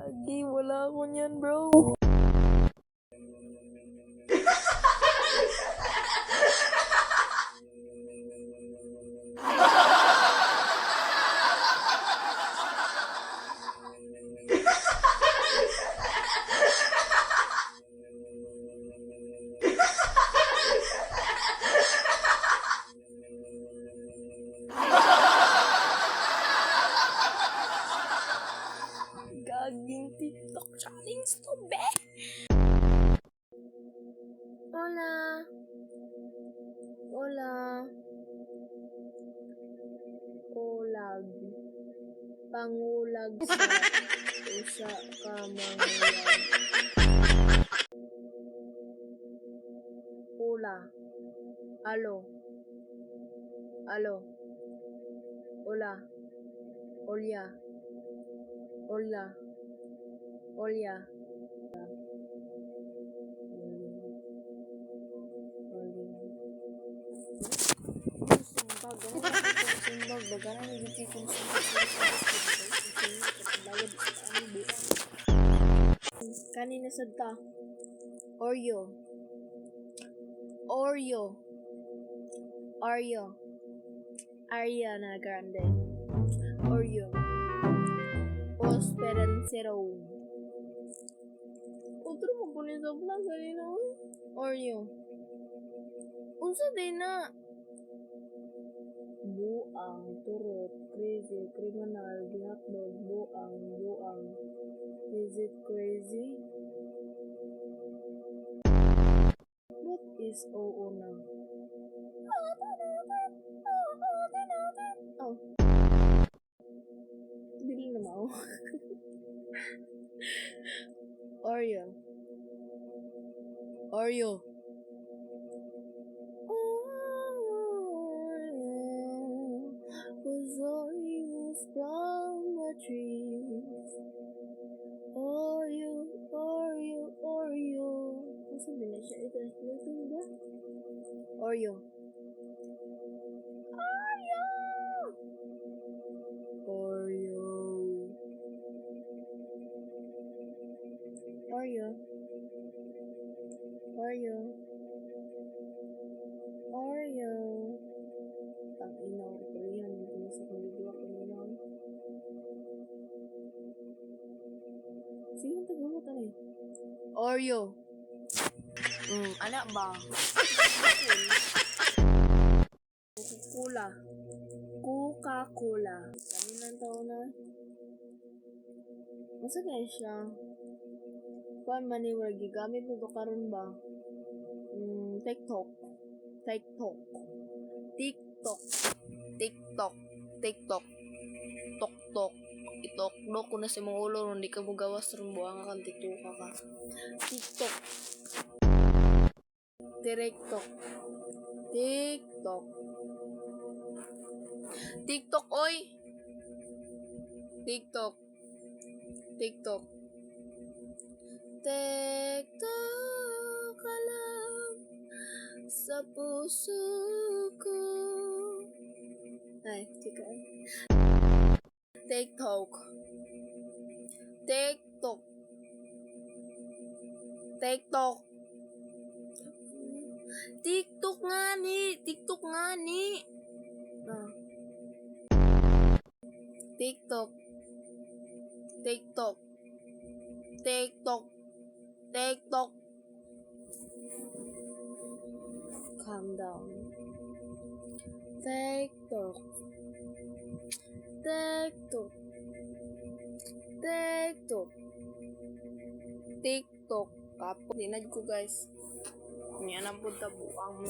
Gagi, wala ako niyan, bro. Gaging TikTok challenge to, be! Hola. Hola. Ulag. Pangulag sa usa ka mangulag. Ula. Alo. Alo. Hola. Olya. Hola. Olya. Kanina sad ta. Oreo. Ariana Grande. Oreo. Esperanzero. Otro mo po sa vlog kanina. Oreo. Unsa din na? Buang, turot, crazy, criminal, ginatdog, buang. Is it crazy? What is oo na? Oh. Bili na mo. Oreo. Was Oreos from the trees. Oreo. Ano sabi na siya? Ito ba? Oreo. Ang inaw, Korean, ito sa kalidwa ko nila. Sige, tagamot ano eh. Oreo. Anak ba? Coca-Cola. Kaninang taon na? Masa kaya siya? Kuan maniwag, gigamit mo to karon ba? TikTok. Itok ko na si mong ulo, hindi ka mo gawas rin buwang kang TikTok ka. TikTok, oy! TikTok ka lang sa puso ko. Ay, tika. TikTok nga ni. TikTok. Calm down. TikTok. Kapo. Dinad ko guys. Yan ang punta buang mo.